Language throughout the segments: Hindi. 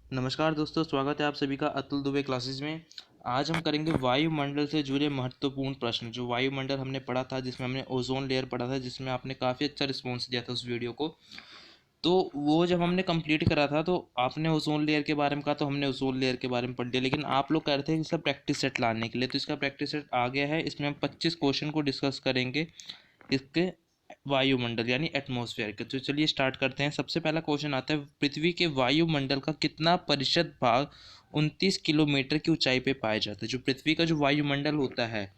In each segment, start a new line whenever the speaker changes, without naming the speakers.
नमस्कार दोस्तों, स्वागत है आप सभी का अतुल दुबे क्लासेस में। आज हम करेंगे वायुमंडल से जुड़े महत्वपूर्ण प्रश्न। जो वायुमंडल हमने पढ़ा था, जिसमें हमने ओजोन लेयर पढ़ा था, जिसमें आपने काफ़ी अच्छा रिस्पॉन्स दिया था उस वीडियो को। तो वो जब हमने कंप्लीट करा था तो आपने ओजोन लेयर के बारे में कहा, तो हमने ओजोन लेयर के बारे में पढ़ लिया। लेकिन आप लोग कह रहे थे कि इसका प्रैक्टिस सेट लाने के लिए, तो इसका प्रैक्टिस सेट आ गया है। इसमें हम 25 क्वेश्चन को डिस्कस करेंगे इसके वायुमंडल यानी एटमॉस्फेयर के। तो चलिए स्टार्ट करते हैं। सबसे पहला क्वेश्चन आता है, पृथ्वी के वायुमंडल का कितना प्रतिशत भाग 29 किलोमीटर की ऊंचाई पे पाया जाता है। जो पृथ्वी का जो वायुमंडल होता है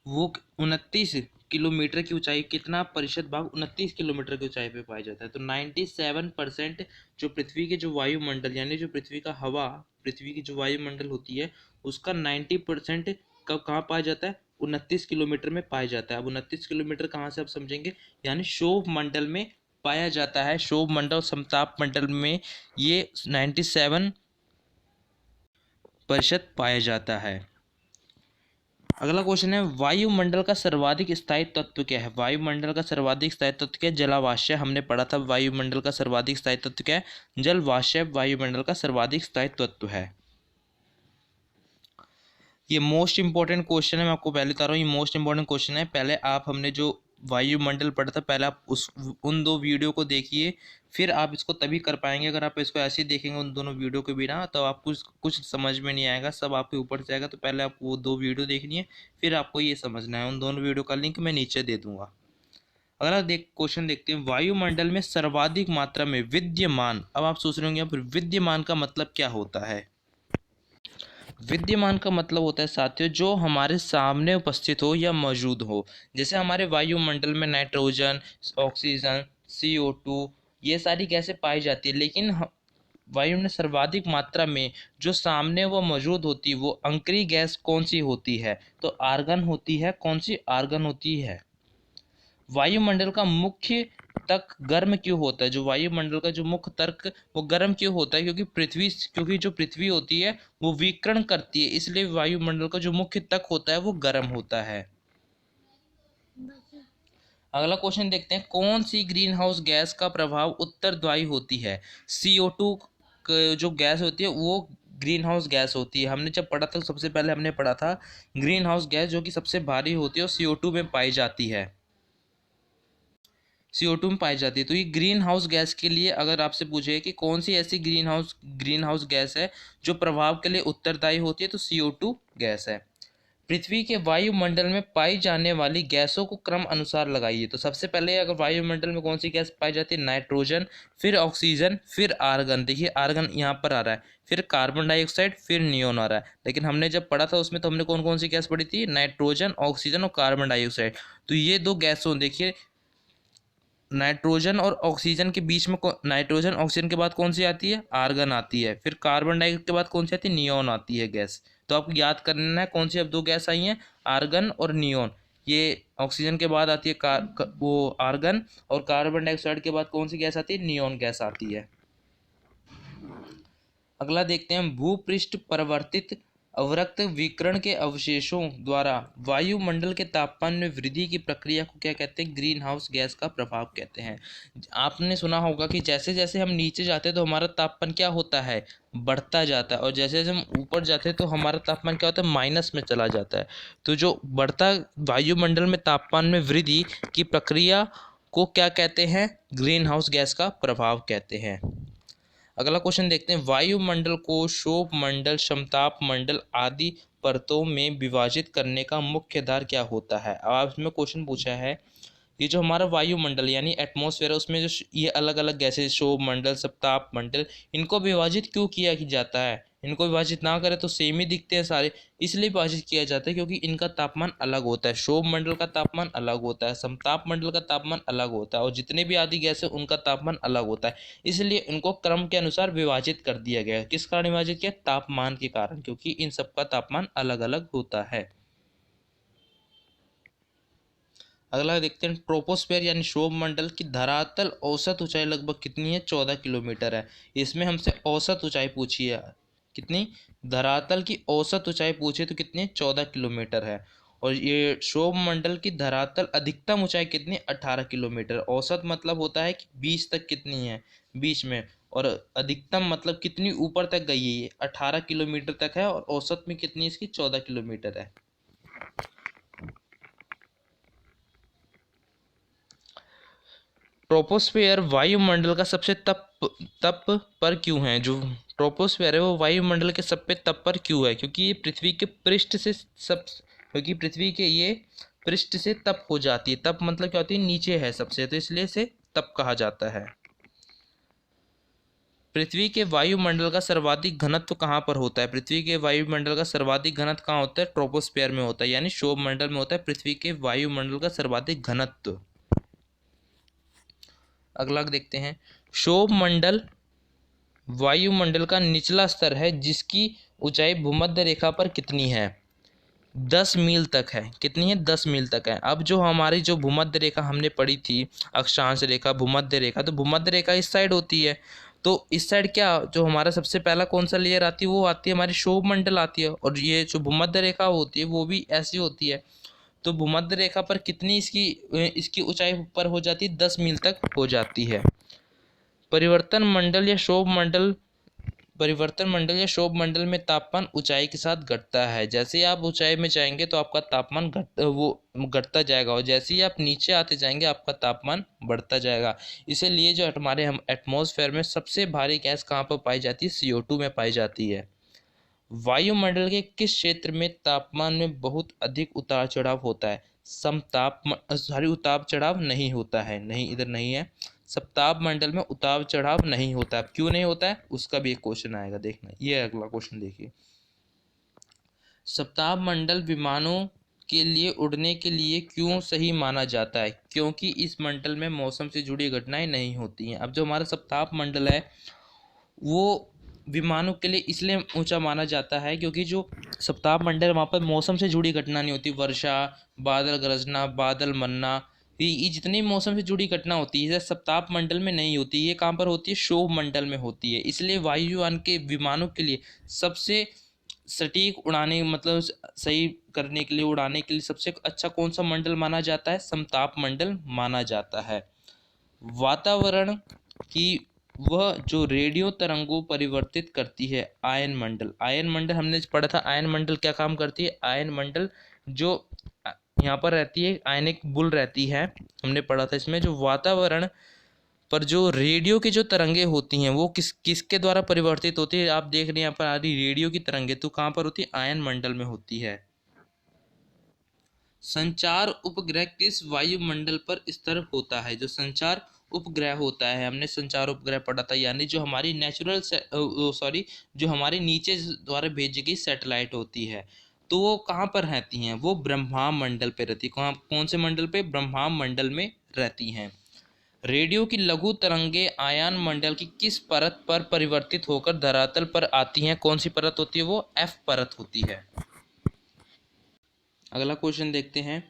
वो 29 किलोमीटर की ऊंचाई, कितना प्रतिशत भाग 29 किलोमीटर की ऊंचाई पे पाया जाता है। तो 97% जो पृथ्वी के जो वायुमंडल यानी जो पृथ्वी का हवा, पृथ्वी की जो वायुमंडल होती है उसका 90% कब कहाँ पाया जाता है? 29 किलोमीटर में पाया जाता है। अब 29 किलोमीटर कहाँ से आप समझेंगे, यानी क्षोभ मंडल में पाया जाता है। क्षोभ मंडल समताप मंडल में ये 97% पाया जाता है। अगला क्वेश्चन है, वायुमंडल का सर्वाधिक स्थायी तत्व क्या है। वायुमंडल का सर्वाधिक स्थायी तत्व क्या है? जलावाष्य। हमने पढ़ा था वायुमंडल का सर्वाधिक स्थायी तत्व क्या है? जलवाष्य वायुमंडल का सर्वाधिक स्थायी तत्व है। ये मोस्ट इंपॉर्टेंट क्वेश्चन है, मैं आपको पहले बता रहा हूँ, ये मोस्ट इंपॉर्टेंट क्वेश्चन है। पहले आप हमने जो वायुमंडल पढ़ा था, पहले आप उन दो वीडियो को देखिए, फिर आप इसको तभी कर पाएंगे। अगर आप इसको ऐसे ही देखेंगे उन दोनों वीडियो के बिना, तो आपको कुछ समझ में नहीं आएगा, सब आपके ऊपर से आएगा। तो पहले आप वो दो वीडियो देखनी है, फिर आपको ये समझना है। उन दोनों वीडियो का लिंक मैं नीचे दे दूंगा। अगला क्वेश्चन देखते हैं, वायुमंडल में सर्वाधिक मात्रा में विद्यमान। अब आप सोच रहे होंगे यहाँ पर विद्यमान का मतलब क्या होता है। विद्यमान का मतलब होता है साथियों, जो हमारे सामने उपस्थित हो या मौजूद हो। जैसे हमारे वायुमंडल में नाइट्रोजन, ऑक्सीजन, CO2 ये सारी गैसें पाई जाती है, लेकिन वायु में सर्वाधिक मात्रा में जो सामने वो मौजूद होती है वो अंतरी गैस कौन सी होती है? तो आर्गन होती है। कौन सी? आर्गन होती है। वायुमंडल का मुख्य तक गर्म क्यों होता है? जो वायुमंडल का जो मुख्य तर्क वो गर्म क्यों होता है? क्योंकि जो पृथ्वी होती है वो विकिरण करती है, इसलिए वायुमंडल का जो मुख्य तक होता है वो गर्म होता है। अगला क्वेश्चन देखते हैं, कौन सी ग्रीन हाउस गैस का प्रभाव उत्तरदायी होती है। CO2 जो गैस होती है वो ग्रीन हाउस गैस होती है। हमने जब पढ़ा था, सबसे पहले हमने पढ़ा था ग्रीन हाउस गैस जो कि सबसे भारी होती है और CO2 में पाई जाती है। CO2 में पाई जाती है। तो ये ग्रीन हाउस गैस के लिए अगर आपसे पूछे कि कौन सी ऐसी ग्रीन हाउस गैस है जो प्रभाव के लिए उत्तरदायी होती है, तो CO2 गैस है। पृथ्वी के वायुमंडल में पाई जाने वाली गैसों को क्रम अनुसार लगाइए। तो सबसे पहले अगर वायुमंडल में कौन सी गैस पाई जाती है? नाइट्रोजन, फिर ऑक्सीजन, फिर आर्गन। देखिए आर्गन यहाँ पर आ रहा है, फिर कार्बन डाइऑक्साइड, फिर नियोन आ रहा है। लेकिन हमने जब पढ़ा था उसमें तो हमने कौन कौन सी गैस पढ़ी थी? नाइट्रोजन, ऑक्सीजन और कार्बन डाइऑक्साइड। तो ये दो गैसों, देखिए नाइट्रोजन और ऑक्सीजन के बीच में नाइट्रोजन ऑक्सीजन के बाद कौन सी आती है? आर्गन आती है। फिर कार्बन डाइऑक्साइड के बाद कौन सी आती है? नियोन आती है गैस। तो आपको याद करना है कौन सी अब दो गैस आई हैं? आर्गन और नियोन। ये ऑक्सीजन के बाद आती है वो आर्गन, और कार्बन डाइऑक्साइड के बाद कौन सी गैस आती है? नियोन गैस आती है। अगला देखते हैं, भूपृष्ठ परिवर्तित अवरक्त विकिरण के अवशेषों द्वारा वायुमंडल के तापमान में वृद्धि की प्रक्रिया को क्या कहते हैं? ग्रीन हाउस गैस का प्रभाव कहते हैं। आपने सुना होगा कि जैसे जैसे हम नीचे जाते हैं तो हमारा तापमान क्या होता है? बढ़ता जाता है, और जैसे जैसे हम ऊपर जाते हैं तो हमारा तापमान क्या होता है? माइनस में चला जाता है। तो जो बढ़ता वायुमंडल में तापमान में वृद्धि की प्रक्रिया को क्या कहते हैं? ग्रीन हाउस गैस का प्रभाव कहते हैं। अगला क्वेश्चन देखते हैं, वायुमंडल को क्षोभ मंडल, समताप मंडल आदि परतों में विभाजित करने का मुख्य आधार क्या होता है। अब आपने क्वेश्चन पूछा है, ये जो हमारा वायुमंडल यानी एटमॉस्फेयर है उसमें जो ये अलग अलग गैसेज, क्षोभ मंडल, सप्ताप मंडल, इनको विभाजित क्यों किया जाता है? इनको विभाजित ना करें तो सेम ही दिखते हैं सारे, इसलिए विभाजित किया जाता है क्योंकि इनका तापमान अलग होता है। क्षोभ मंडल का तापमान अलग होता है, समताप मंडल का तापमान अलग होता है, और जितने भी आदि गैस है उनका तापमान अलग होता है। इसलिए इनको क्रम के अनुसार विभाजित कर दिया गया है। किस कारण विभाजित किया? तापमान के कारण, क्योंकि इन सबका तापमान अलग अलग होता है। अगला देखते हैं, ट्रोपोस्फेयर यानी क्षोभ मंडल की धरातल औसत ऊंचाई लगभग कितनी है? 14 किलोमीटर है। इसमें हमसे औसत ऊंचाई पूछी है, कितनी? धरातल की औसत ऊंचाई पूछे तो कितनी? 14 किलोमीटर है। और ये क्षोभ मंडल की धरातल अधिकतम ऊंचाई कितनी? 18 किलोमीटर। औसत मतलब होता है कि बीच तक कितनी है, बीच में। और अधिकतम मतलब कितनी ऊपर तक गई है, ये 18 किलोमीटर तक है, और औसत में कितनी इसकी 14 किलोमीटर है। ट्रोपोस्फेयर वायुमंडल का सबसे तप पर क्यों है? जो ट्रोपोस्फेयर है वो वायुमंडल के सबसे तप पर क्यों है? क्योंकि ये पृथ्वी के पृष्ठ से सब क्योंकि पृथ्वी के ये पृष्ठ से तप हो जाती है। तप मतलब क्या होती है? नीचे है सबसे, तो इसलिए इसे तप कहा जाता है। पृथ्वी के वायुमंडल का सर्वाधिक घनत्व कहाँ पर होता है? पृथ्वी के वायुमंडल का सर्वाधिक घनत्व कहाँ होता है? ट्रोपोस्फेयर में होता है, यानी शोभ मंडल में होता है पृथ्वी के वायुमंडल का सर्वाधिक घनत्व। अगला देखते हैं, शोभ मंडल वायुमंडल का निचला स्तर है जिसकी ऊंचाई भूमध्य रेखा पर कितनी है? 10 मील तक है। कितनी है? 10 मील तक है। अब जो हमारी जो भूमध्य रेखा हमने पढ़ी थी, अक्षांश रेखा, भूमध्य रेखा, तो भूमध्य रेखा इस साइड होती है, तो इस साइड क्या जो हमारा सबसे पहला कौन सा लेयर आती है? वो आती है हमारी शोभ मंडल आती है, और ये जो भूमध्य रेखा होती है वो भी ऐसी होती है। तो भूमध्य रेखा पर कितनी इसकी ऊंचाई पर हो जाती है? 10 मील तक हो जाती है। परिवर्तन मंडल या शोभ मंडल परिवर्तन मंडल या शोभ मंडल में तापमान ऊंचाई के साथ घटता है। जैसे ही आप ऊंचाई में जाएंगे तो आपका तापमान घटता जाएगा, और जैसे ही आप नीचे आते जाएंगे आपका तापमान बढ़ता जाएगा। इसीलिए जो हमारे हम एटमॉस्फेयर में सबसे भारी गैस कहाँ पर पाई जाती है? CO2 में पाई जाती है। वायुमंडल के किस क्षेत्र में तापमान में बहुत अधिक उतार चढ़ाव होता है? उतार चढ़ाव नहीं होता है, नहीं, इधर नहीं है। सप्ताप मंडल में उतार चढ़ाव नहीं होता है। क्यों नहीं होता है? उसका भी एक क्वेश्चन आएगा, देखना। ये अगला क्वेश्चन देखिए, सप्ताप मंडल विमानों के लिए उड़ने के लिए क्यों सही माना जाता है? क्योंकि इस मंडल में मौसम से जुड़ी घटनाएं नहीं होती हैं। अब जो हमारा सप्ताप मंडल है वो विमानों के लिए इसलिए ऊंचा माना जाता है क्योंकि जो सप्ताप मंडल वहाँ पर मौसम से जुड़ी घटना नहीं होती। वर्षा, बादल गरजना, बादल मनना, ये जितनी मौसम से जुड़ी घटना होती है सप्ताप मंडल में नहीं होती। ये कहाँ पर होती है? शोभ मंडल में होती है। इसलिए वायुयान के विमानों के लिए सबसे सटीक उड़ाने मतलब सही करने के लिए, उड़ाने के लिए सबसे अच्छा कौन सा मंडल माना जाता है? समताप मंडल माना जाता है। वातावरण की वह जो रेडियो तरंगों परिवर्तित करती है, आयन मंडल। आयन मंडल हमने पढ़ा था, आयन मंडल क्या काम करती है? आयन मंडल जो यहाँ पर रहती है, आयनिक बुल रहती है, हमने पढ़ा था इसमें। जो वातावरण पर जो रेडियो की जो तरंगे होती हैं वो किसके द्वारा परिवर्तित होती है? आप देख रहे हैं यहाँ पर आ रही रेडियो की तरंगे, तो कहाँ पर होती है? आयन मंडल में होती है। संचार उपग्रह किस वायुमंडल पर स्थिर होता है? जो संचार उपग्रह होता है, हमने संचार उपग्रह पढ़ा था, यानी जो हमारी जो हमारे नीचे द्वारा भेजी गई सैटेलाइट होती है, तो वो कहाँ पर रहती हैं? वो ब्रह्मांड मंडल पे रहती है। कौन से मंडल पे? ब्रह्मांड मंडल में रहती हैं। रेडियो की लघु तरंगे आयन मंडल की किस परत पर परिवर्तित होकर धरातल पर आती हैं? कौन सी परत होती है? वो F परत होती है। अगला क्वेश्चन देखते हैं,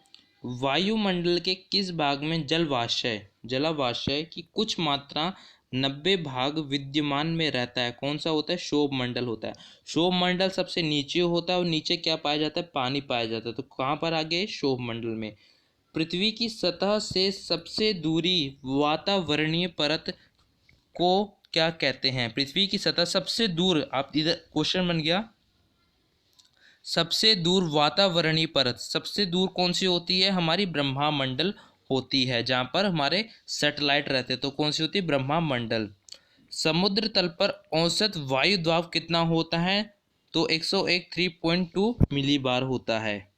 वायुमंडल के किस भाग में जलावाशय की कुछ मात्रा 90 भाग विद्यमान में रहता है? कौन सा होता है? शोभ मंडल होता है। शोभ मंडल सबसे नीचे होता है, और नीचे क्या पाया जाता है? पानी पाया जाता है। तो कहाँ पर आ गए? शोभ मंडल में। पृथ्वी की सतह से सबसे दूरी वातावरणीय परत को क्या कहते हैं? पृथ्वी की सतह सबसे दूर, आप इधर क्वेश्चन बन गया, सबसे दूर वातावरणीय परत सबसे दूर कौन सी होती है? हमारी ब्रह्मांड होती है, जहाँ पर हमारे सैटेलाइट रहते हैं। तो कौन सी होती है? ब्रह्मांड। समुद्र तल पर औसत वायु दाब कितना होता है? तो 101.3 मिली बार होता है।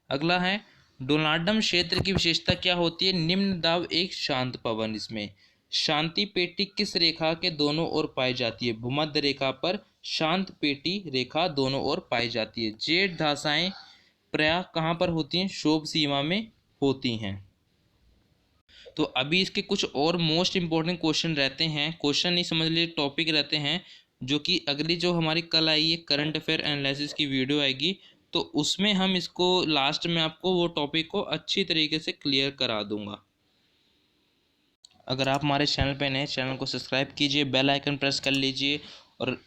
अगला है, डोनाल्डम क्षेत्र की विशेषता क्या होती है? निम्न दाब एक शांत पवन। इसमें शांति पेटी किस रेखा के दोनों ओर पाई जाती है? भूमध्य रेखा पर शांत पेटी रेखा दोनों ओर पाई जाती है। जेठ दशाएं प्रायः कहाँ पर होती हैं? शोभ सीमा में होती हैं। तो अभी इसके कुछ और मोस्ट इंपॉर्टेंट क्वेश्चन रहते हैं, क्वेश्चन नहीं समझ लीजिए, टॉपिक रहते हैं, जो कि अगली जो हमारी कल आई है करंट अफेयर एनालिसिस की वीडियो आएगी, तो उसमें हम इसको लास्ट में आपको वो टॉपिक को अच्छी तरीके से क्लियर करा दूंगा। अगर आप हमारे चैनल पर नए, चैनल को सब्सक्राइब कीजिए, बेल आइकन प्रेस कर लीजिए, और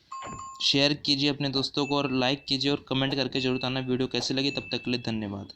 शेयर कीजिए अपने दोस्तों को, और लाइक कीजिए, और कमेंट करके जरूर आना वीडियो कैसी लगी। तब तक के लिए धन्यवाद।